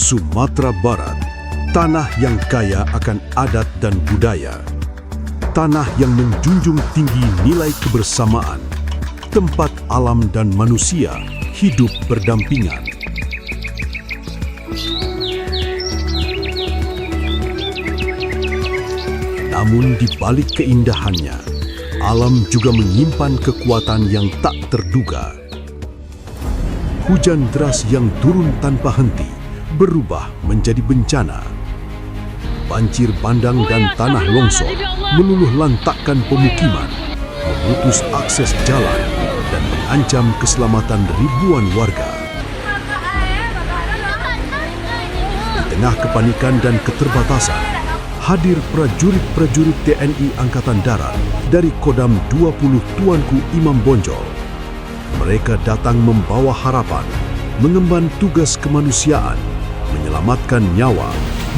Sumatera Barat, tanah yang kaya akan adat dan budaya. Tanah yang menjunjung tinggi nilai kebersamaan. Tempat alam dan manusia hidup berdampingan. Namun di balik keindahannya, alam juga menyimpan kekuatan yang tak terduga. Hujan deras yang turun tanpa henti berubah menjadi bencana. Banjir bandang dan tanah longsor meluluh lantakkan pemukiman, memutus akses jalan, dan mengancam keselamatan ribuan warga. Di tengah kepanikan dan keterbatasan, hadir prajurit-prajurit TNI Angkatan Darat dari Kodam 20 Tuanku Imam Bonjol. Mereka datang membawa harapan, mengemban tugas kemanusiaan, menyelamatkan nyawa,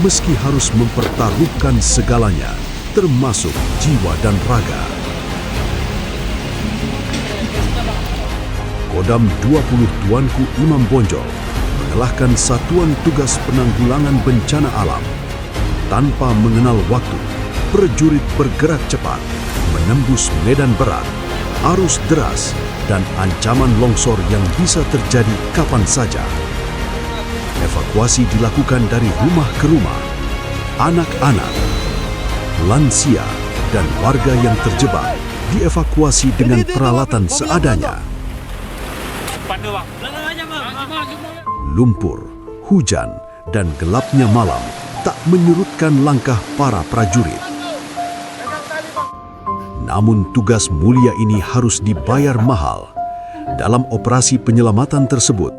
meski harus mempertaruhkan segalanya, termasuk jiwa dan raga. Kodam 20 Tuanku Imam Bonjol mengalahkan Satuan Tugas Penanggulangan Bencana Alam. Tanpa mengenal waktu, prajurit bergerak cepat, menembus medan berat, arus deras, dan ancaman longsor yang bisa terjadi kapan saja. Evakuasi dilakukan dari rumah ke rumah. Anak-anak, lansia, dan warga yang terjebak dievakuasi dengan peralatan seadanya. Lumpur, hujan, dan gelapnya malam tak menyurutkan langkah para prajurit. Namun tugas mulia ini harus dibayar mahal. Dalam operasi penyelamatan tersebut,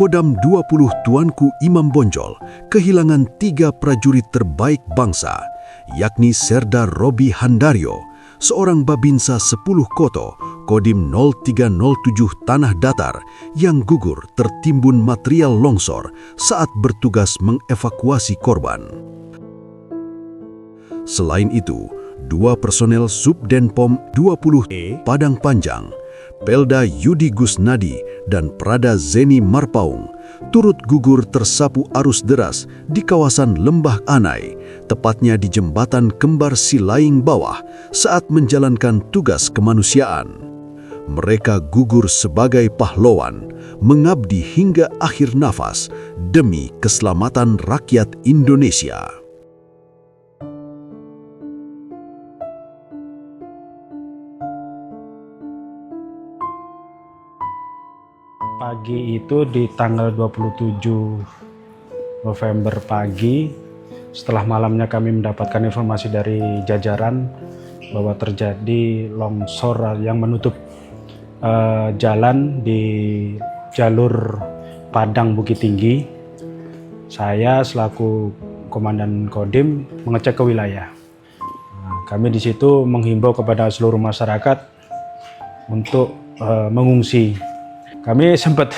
Kodam 20 Tuanku Imam Bonjol kehilangan 3 prajurit terbaik bangsa, yakni Serda Robi Handaryo, seorang Babinsa 10 Koto, Kodim 0307 Tanah Datar yang gugur tertimbun material longsor saat bertugas mengevakuasi korban. Selain itu, 2 personel Subdenpom 20 Padang Panjang, Pelda Yudi Gusnadi dan Prada Zeni Marpaung turut gugur tersapu arus deras di kawasan Lembah Anai, tepatnya di Jembatan Kembar Silaing Bawah saat menjalankan tugas kemanusiaan. Mereka gugur sebagai pahlawan, mengabdi hingga akhir nafas demi keselamatan rakyat Indonesia. Pagi itu di tanggal 27 November pagi, setelah malamnya kami mendapatkan informasi dari jajaran bahwa terjadi longsor yang menutup jalan di jalur Padang Bukit Tinggi. Saya selaku Komandan Kodim mengecek ke wilayah. Kami di situ menghimbau kepada seluruh masyarakat untuk mengungsi. Kami sempat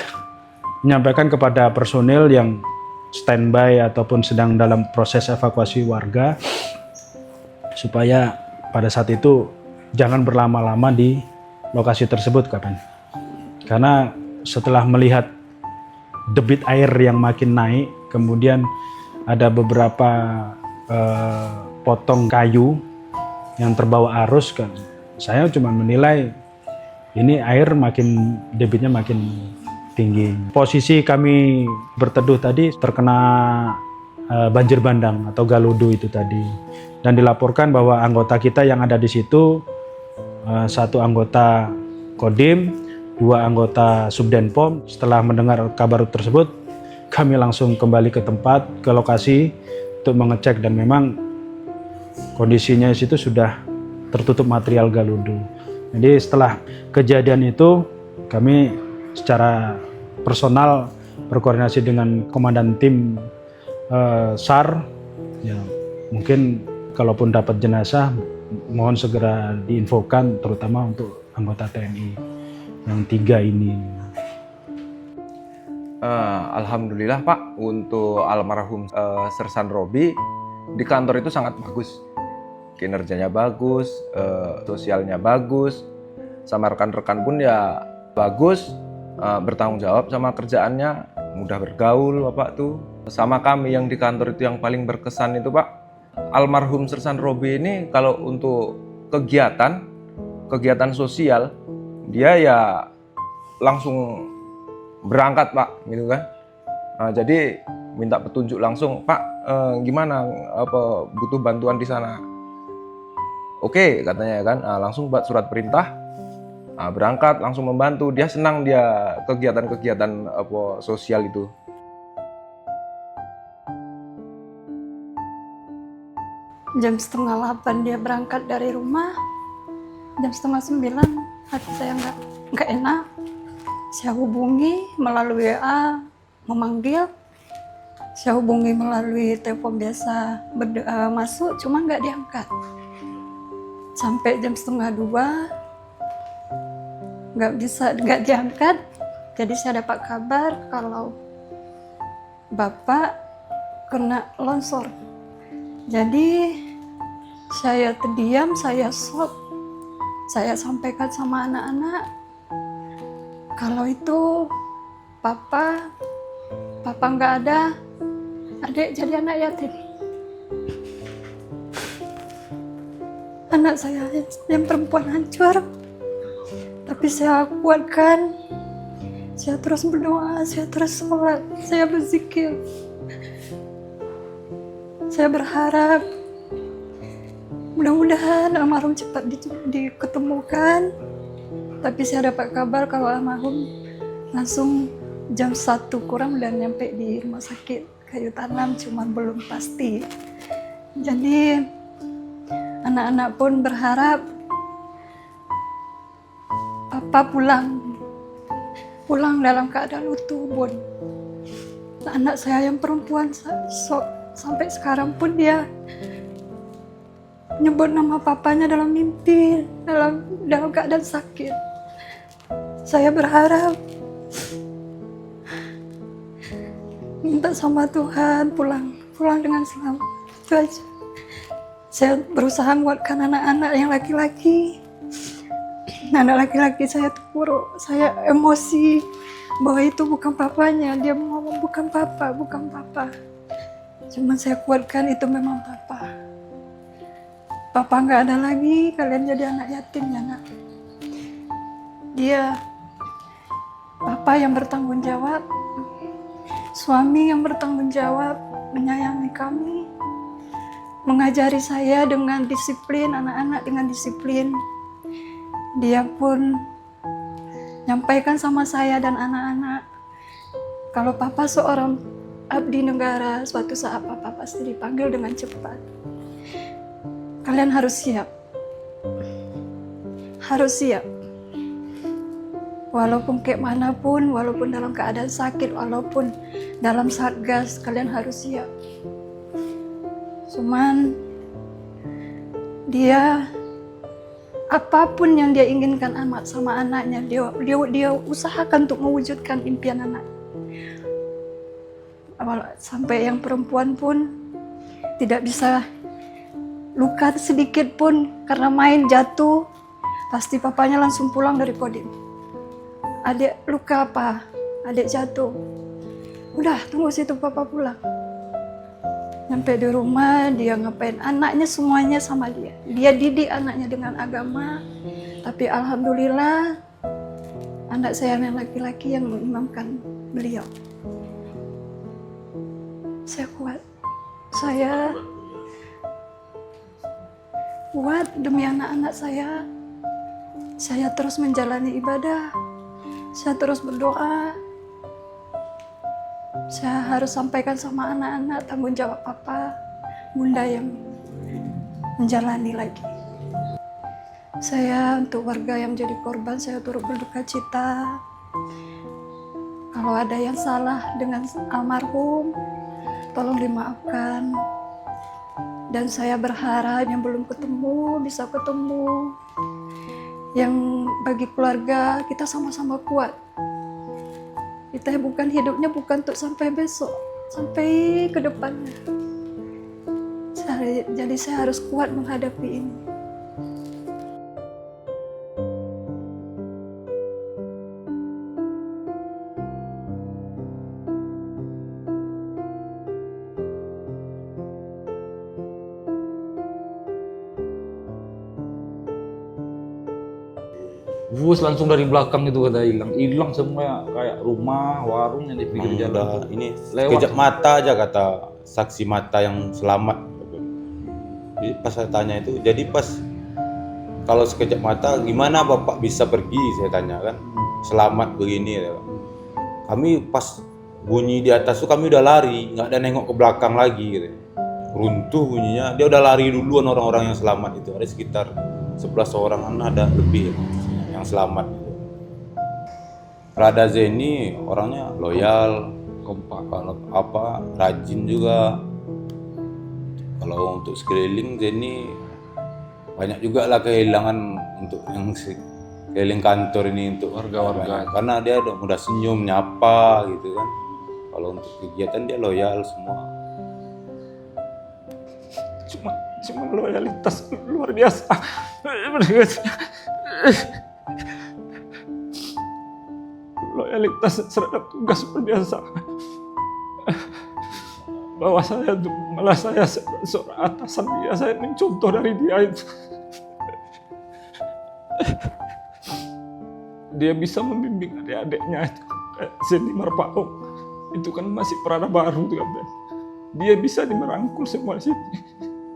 menyampaikan kepada personil yang standby ataupun sedang dalam proses evakuasi warga supaya pada saat itu jangan berlama-lama di lokasi tersebut, Kapan. Karena setelah melihat debit air yang makin naik, kemudian ada beberapa potong kayu yang terbawa arus, kan. Saya cuma menilai ini air debitnya makin tinggi. Posisi kami berteduh tadi terkena banjir bandang atau galudu itu tadi. Dan dilaporkan bahwa anggota kita yang ada di situ, 1 anggota Kodim, 2 anggota Subdenpom. Setelah mendengar kabar tersebut, kami langsung kembali ke tempat, ke lokasi untuk mengecek, dan memang kondisinya di situ sudah tertutup material galudu. Jadi setelah kejadian itu, kami secara personal berkoordinasi dengan komandan tim SAR. Ya, mungkin kalaupun dapat jenazah, mohon segera diinfokan, terutama untuk anggota TNI yang 3 ini. Alhamdulillah Pak, untuk almarhum Sersan Robi di kantor itu sangat bagus. Kinerjanya bagus, sosialnya bagus, sama rekan-rekan pun ya bagus, bertanggung jawab sama kerjaannya, mudah bergaul Bapak tuh. Sama kami yang di kantor itu yang paling berkesan itu Pak, almarhum Sersan Robi ini kalau untuk kegiatan sosial, dia ya langsung berangkat Pak, gitu kan. Nah, jadi minta petunjuk langsung, Pak, gimana, apa butuh bantuan di sana? Oke, katanya kan. Nah, langsung buat surat perintah, nah, berangkat langsung membantu. Dia senang dia kegiatan-kegiatan apa sosial itu. Jam 7:30 dia berangkat dari rumah. Jam 8:30 hati saya nggak enak. Saya hubungi melalui WA, memanggil. Saya hubungi melalui telepon biasa, masuk, cuma nggak diangkat. Sampai jam 1:30 nggak diangkat. Jadi saya dapat kabar kalau Bapak kena longsor. Jadi saya terdiam, saya shock. Saya sampaikan sama anak-anak, kalau itu papa nggak ada, adik jadi anak yatim. Anak saya yang perempuan hancur, tapi saya kuatkan. Saya terus berdoa, saya terus sholat, saya berzikir. Saya berharap mudah-mudahan almarhum cepat diketemukan. Tapi saya dapat kabar kalau almarhum langsung jam 1 kurang udah nyampe di rumah sakit Kayu Tanam, cuma belum pasti. Jadi anak-anak pun berharap Papa pulang dalam keadaan utuh, Bun. Anak saya yang perempuan sampai sekarang pun dia nyebut nama papanya dalam mimpi, dalam keadaan sakit. Saya berharap minta sama Tuhan pulang dengan selamat. Itu aja. Saya berusaha menguatkan anak-anak yang laki-laki. Anak laki-laki saya terpuruk, saya emosi bahwa itu bukan papanya. Dia ngomong bukan papa. Cuman saya kuatkan itu memang papa. Papa nggak ada lagi, kalian jadi anak yatim ya nak. Dia papa yang bertanggung jawab, suami yang bertanggung jawab, menyayangi kami, mengajari saya dengan disiplin, anak-anak dengan disiplin. Dia pun nyampaikan sama saya dan anak-anak, kalau papa seorang abdi negara, suatu saat papa pasti dipanggil dengan cepat. Kalian harus siap. Harus siap. Walaupun kayak manapun, walaupun dalam keadaan sakit, walaupun dalam satgas, kalian harus siap. Cuman dia apapun yang dia inginkan sama anaknya, dia usahakan untuk mewujudkan impian anak. Sampai yang perempuan pun tidak bisa luka sedikit pun karena main jatuh, pasti papanya langsung pulang dari Kodim. Adik luka apa? Adik jatuh. Udah, tunggu situ papa pulang. Sampai di rumah dia ngapain, anaknya semuanya sama dia. Dia didik anaknya dengan agama. Tapi alhamdulillah anak saya yang laki-laki yang mengimamkan beliau. Saya kuat. Saya kuat demi anak-anak saya. Saya terus menjalani ibadah. Saya terus berdoa. Saya harus sampaikan sama anak-anak tanggung jawab papa, bunda yang menjalani lagi. Saya untuk warga yang jadi korban, saya turut berduka cita. Kalau ada yang salah dengan almarhum, tolong dimaafkan. Dan saya berharap yang belum ketemu bisa ketemu. Yang bagi keluarga kita sama-sama kuat. Kita hidupnya bukan untuk sampai besok, sampai ke depannya. Jadi saya harus kuat menghadapi ini. Bus langsung dari belakang itu kata hilang semua kayak rumah, warung yang di pinggir jalan. Udah ini Lewat. sekejap mata aja kata saksi mata yang selamat. Jadi pas saya tanya itu, jadi pas kalau sekejap mata gimana Bapak bisa pergi, saya tanya kan, selamat begini. Kami pas bunyi di atas tuh kami udah lari, nggak ada nengok ke belakang lagi gitu. Runtuh bunyinya, dia udah lari duluan orang-orang yang selamat itu, ada sekitar 11 orang kan, ada lebih yang selamat. Prada Zeni orangnya loyal, kompak, kalau apa rajin juga. Kalau untuk sekeliling Zeni banyak juga lah kehilangan untuk yang keliling kantor ini untuk Warga-warga. karena dia udah mudah senyum, nyapa gitu kan. Kalau untuk kegiatan dia loyal semua. Cuma loyalitas luar biasa. Loyalitas terhadap tugas luar biasa. Bahwa saya malah saya seorang atasan dia, saya mencontoh dari dia itu. Dia bisa membimbing adik-adiknya itu, kayak Zeni Marpaung itu kan masih Prada baru tuh kan. Dia bisa merangkul semua di sini.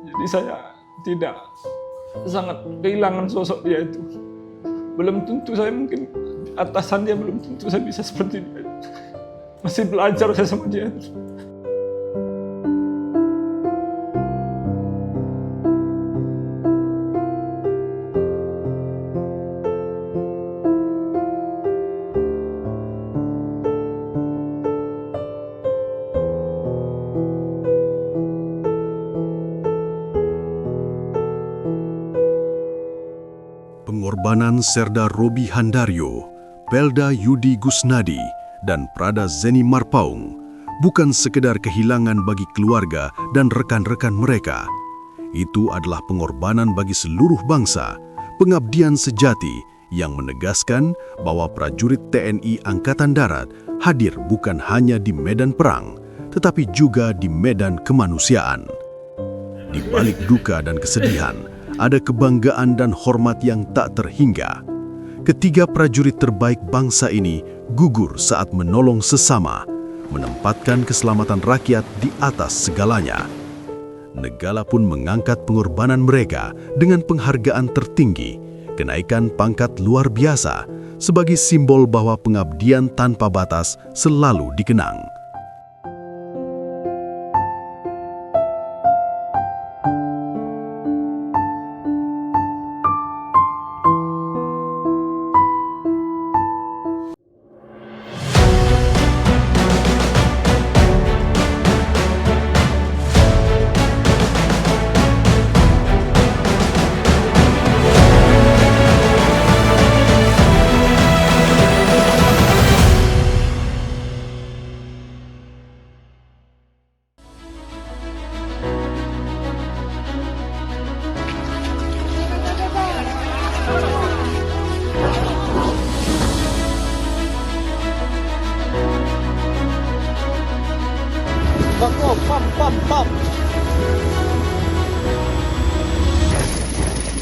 Jadi saya tidak sangat kehilangan sosok dia itu. Belum tentu saya mungkin atasan dia, belum tentu saya bisa seperti dia. Masih belajar saya sama dia. Pengorbanan Serda Robi Handaryo, Pelda Yudi Gusnadi, dan Prada Zeni Marpaung bukan sekedar kehilangan bagi keluarga dan rekan-rekan mereka. Itu adalah pengorbanan bagi seluruh bangsa, pengabdian sejati yang menegaskan bahwa prajurit TNI Angkatan Darat hadir bukan hanya di medan perang, tetapi juga di medan kemanusiaan. Di balik duka dan kesedihan, ada kebanggaan dan hormat yang tak terhingga. Ketiga prajurit terbaik bangsa ini gugur saat menolong sesama, menempatkan keselamatan rakyat di atas segalanya. Negara pun mengangkat pengorbanan mereka dengan penghargaan tertinggi, kenaikan pangkat luar biasa, sebagai simbol bahwa pengabdian tanpa batas selalu dikenang.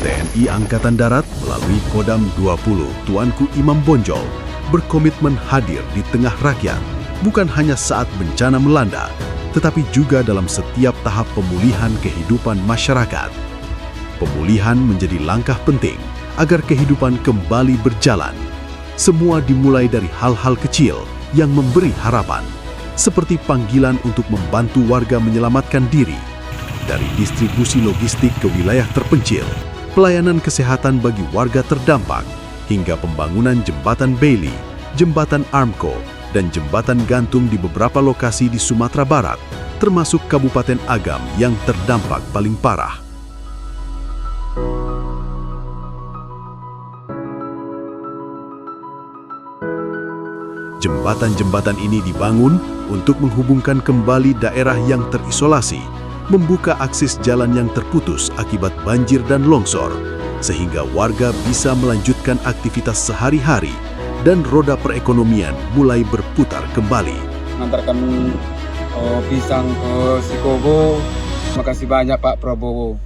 TNI Angkatan Darat melalui Kodam 20 Tuanku Imam Bonjol berkomitmen hadir di tengah rakyat, bukan hanya saat bencana melanda, tetapi juga dalam setiap tahap pemulihan kehidupan masyarakat. Pemulihan menjadi langkah penting agar kehidupan kembali berjalan. Semua dimulai dari hal-hal kecil yang memberi harapan, seperti panggilan untuk membantu warga menyelamatkan diri, dari distribusi logistik ke wilayah terpencil, pelayanan kesehatan bagi warga terdampak, hingga pembangunan jembatan Bailey, jembatan Armco, dan jembatan gantung di beberapa lokasi di Sumatera Barat, termasuk Kabupaten Agam yang terdampak paling parah. Jembatan-jembatan ini dibangun untuk menghubungkan kembali daerah yang terisolasi, membuka akses jalan yang terputus akibat banjir dan longsor, sehingga warga bisa melanjutkan aktivitas sehari-hari dan roda perekonomian mulai berputar kembali. Mengantarkan pisang ke Sikobo. Terima kasih banyak Pak Prabowo.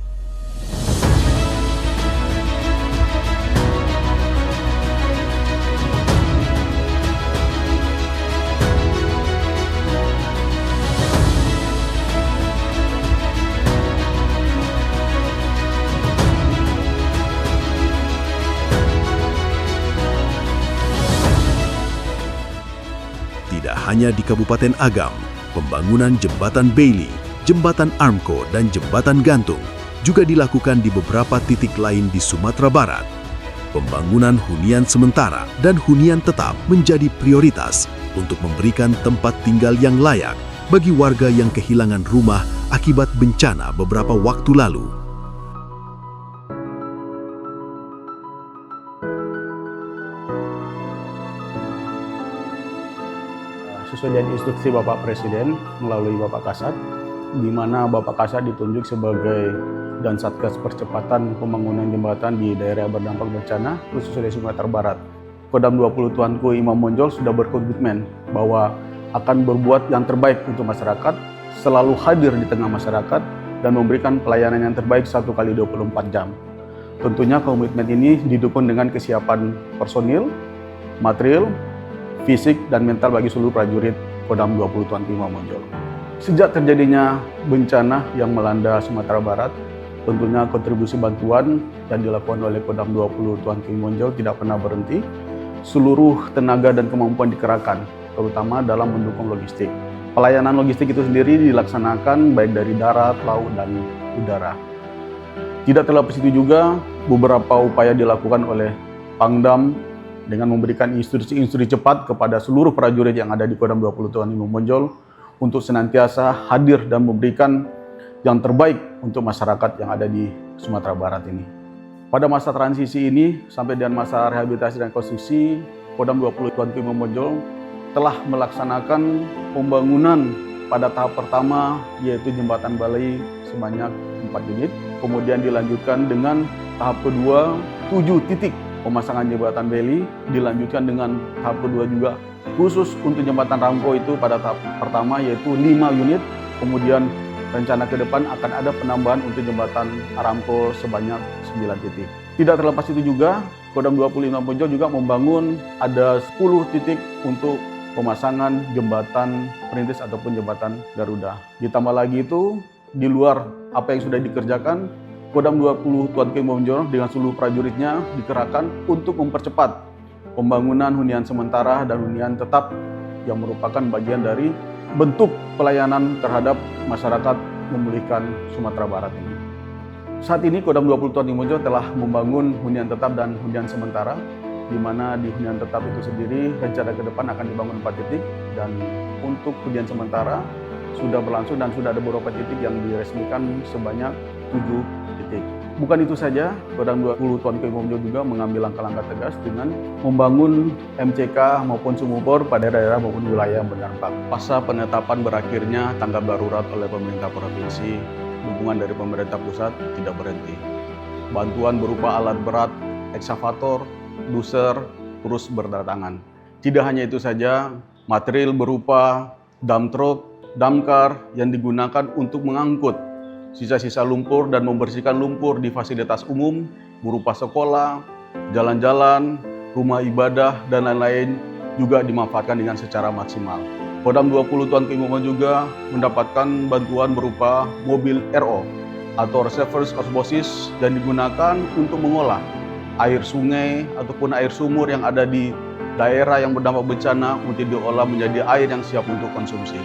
Tidak hanya di Kabupaten Agam, pembangunan Jembatan Bailey, Jembatan Armco, dan Jembatan Gantung juga dilakukan di beberapa titik lain di Sumatera Barat. Pembangunan hunian sementara dan hunian tetap menjadi prioritas untuk memberikan tempat tinggal yang layak bagi warga yang kehilangan rumah akibat bencana beberapa waktu lalu. Sesuai dengan instruksi Bapak Presiden melalui Bapak Kasat, di mana Bapak Kasat ditunjuk sebagai dan Satgas Percepatan Pembangunan Jembatan di daerah berdampak bencana, khususnya di Sumatera Barat. Kodam 20 Tuanku Imam Monjol sudah berkomitmen bahwa akan berbuat yang terbaik untuk masyarakat, selalu hadir di tengah masyarakat, dan memberikan pelayanan yang terbaik 1 kali 24 jam. Tentunya komitmen ini didukung dengan kesiapan personil, material, fisik, dan mental bagi seluruh prajurit Kodam 20 Tuanku Imam Monjol. Sejak terjadinya bencana yang melanda Sumatera Barat, tentunya kontribusi bantuan yang dilakukan oleh Kodam 20 Tuanku Imam Monjol tidak pernah berhenti. Seluruh tenaga dan kemampuan dikerahkan, terutama dalam mendukung logistik. Pelayanan logistik itu sendiri dilaksanakan baik dari darat, laut, dan udara. Tidak terlepas itu juga beberapa upaya dilakukan oleh Pangdam dengan memberikan instruksi-instruksi cepat kepada seluruh prajurit yang ada di Kodam 20 Tuanku Imam Monjol untuk senantiasa hadir dan memberikan yang terbaik untuk masyarakat yang ada di Sumatera Barat ini. Pada masa transisi ini, sampai dengan masa rehabilitasi dan konstruksi, Kodam 20 Tuanku Imam Monjol telah melaksanakan pembangunan pada tahap pertama, yaitu Jembatan Bailey sebanyak 4 unit. Kemudian dilanjutkan dengan tahap kedua, 7 titik pemasangan Jembatan Bailey, dilanjutkan dengan tahap kedua juga khusus untuk Jembatan Armco itu pada tahap pertama yaitu 5 unit, kemudian rencana ke depan akan ada penambahan untuk Jembatan Armco sebanyak 9 titik. Tidak terlepas itu juga, Kodam 20 Imam Monjol juga membangun ada 10 titik untuk pemasangan jembatan perintis ataupun jembatan Garuda. Ditambah lagi itu, di luar apa yang sudah dikerjakan, Kodam 20 Tuanku Imam Monjol dengan seluruh prajuritnya dikerahkan untuk mempercepat pembangunan hunian sementara dan hunian tetap yang merupakan bagian dari bentuk pelayanan terhadap masyarakat memulihkan Sumatera Barat ini. Saat ini Kodam 20 Tuanku Imam Monjol telah membangun hunian tetap dan hunian sementara, di mana di hunian tetap itu sendiri rencana ke depan akan dibangun 4 titik, dan untuk hunian sementara sudah berlangsung dan sudah ada beberapa titik yang diresmikan sebanyak 7 titik. Bukan itu saja, Kodam 20 Tuanku Imam Monjol juga mengambil langkah-langkah tegas dengan membangun MCK maupun sumur bor pada daerah maupun wilayah yang berdampak. Pasca penetapan berakhirnya tanggap darurat oleh pemerintah provinsi, dukungan dari pemerintah pusat tidak berhenti. Bantuan berupa alat berat, ekskavator, doser terus berdatangan. Tidak hanya itu saja, material berupa dump truck, damkar yang digunakan untuk mengangkut sisa-sisa lumpur dan membersihkan lumpur di fasilitas umum berupa sekolah, jalan-jalan, rumah ibadah, dan lain-lain juga dimanfaatkan dengan secara maksimal. Kodam 20 Tuanku Imam Monjol juga mendapatkan bantuan berupa mobil RO atau reservoir osmosis yang digunakan untuk mengolah air sungai ataupun air sumur yang ada di daerah yang berdampak bencana untuk diolah menjadi air yang siap untuk konsumsi.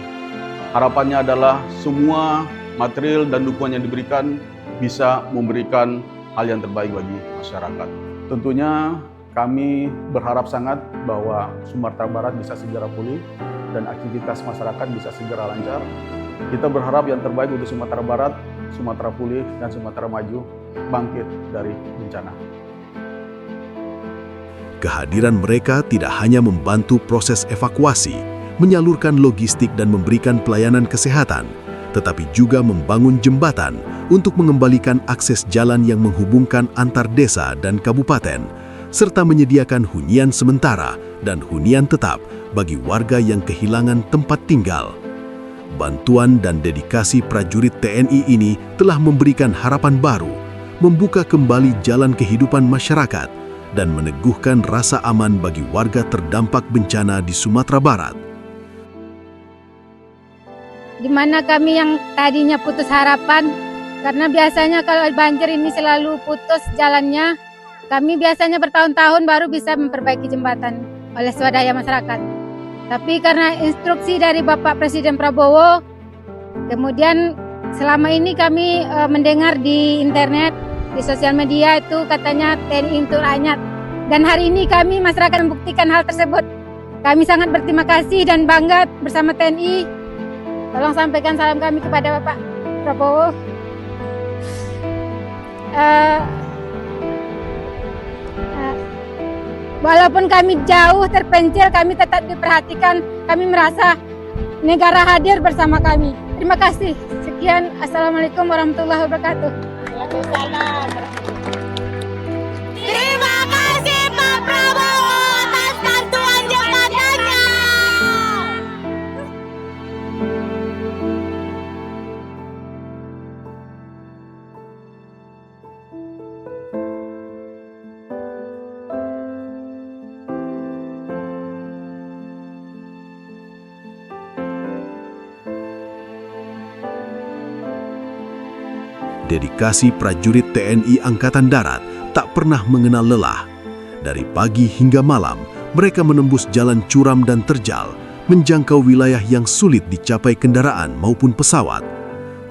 Harapannya adalah semua material dan dukungan yang diberikan bisa memberikan hal yang terbaik bagi masyarakat. Tentunya kami berharap sangat bahwa Sumatera Barat bisa segera pulih dan aktivitas masyarakat bisa segera lancar. Kita berharap yang terbaik untuk Sumatera Barat, Sumatera pulih, dan Sumatera maju bangkit dari bencana. Kehadiran mereka tidak hanya membantu proses evakuasi, menyalurkan logistik dan memberikan pelayanan kesehatan, tetapi juga membangun jembatan untuk mengembalikan akses jalan yang menghubungkan antar desa dan kabupaten, serta menyediakan hunian sementara dan hunian tetap bagi warga yang kehilangan tempat tinggal. Bantuan dan dedikasi prajurit TNI ini telah memberikan harapan baru, membuka kembali jalan kehidupan masyarakat, dan meneguhkan rasa aman bagi warga terdampak bencana di Sumatera Barat. Di mana kami yang tadinya putus harapan, karena biasanya kalau banjir ini selalu putus jalannya, kami biasanya bertahun-tahun baru bisa memperbaiki jembatan oleh swadaya masyarakat. Tapi karena instruksi dari Bapak Presiden Prabowo, kemudian selama ini kami mendengar di internet, di sosial media itu katanya TNI untuk rakyat. Dan hari ini kami masyarakat membuktikan hal tersebut. Kami sangat berterima kasih dan bangga bersama TNI. Tolong sampaikan salam kami kepada Bapak Prabowo. Walaupun kami jauh terpencil, kami tetap diperhatikan. Kami merasa negara hadir bersama kami. Terima kasih. Sekian. Assalamualaikum warahmatullahi wabarakatuh. Terima kasih Pak Prabowo atas bantuan jembatannya. Dedikasi prajurit TNI Angkatan Darat tak pernah mengenal lelah. Dari pagi hingga malam, mereka menembus jalan curam dan terjal, menjangkau wilayah yang sulit dicapai kendaraan maupun pesawat.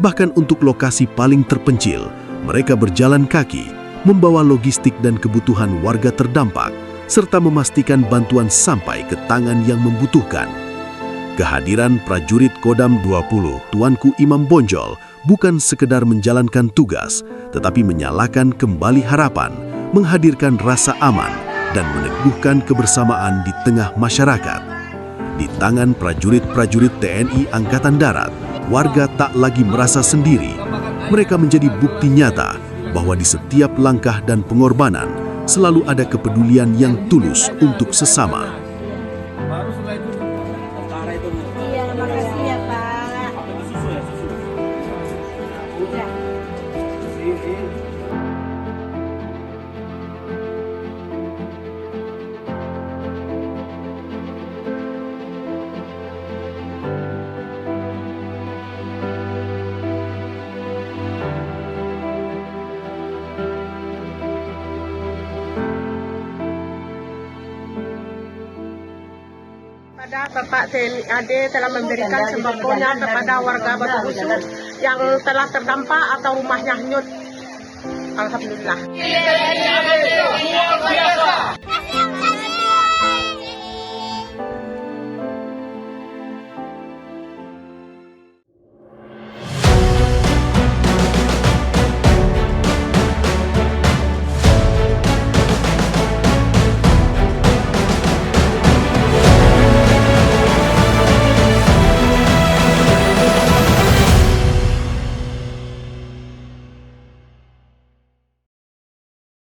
Bahkan untuk lokasi paling terpencil, mereka berjalan kaki, membawa logistik dan kebutuhan warga terdampak, serta memastikan bantuan sampai ke tangan yang membutuhkan. Kehadiran prajurit Kodam 20, Tuanku Imam Bonjol, bukan sekedar menjalankan tugas, tetapi menyalakan kembali harapan, menghadirkan rasa aman, dan meneguhkan kebersamaan di tengah masyarakat. Di tangan prajurit-prajurit TNI Angkatan Darat, warga tak lagi merasa sendiri. Mereka menjadi bukti nyata bahwa di setiap langkah dan pengorbanan selalu ada kepedulian yang tulus untuk sesama. Iya, makasih ya Pak. Bapak TNI AD telah memberikan sembakonya kepada warga Batu Busur yang telah terdampak atau rumahnya hanyut. Alhamdulillah.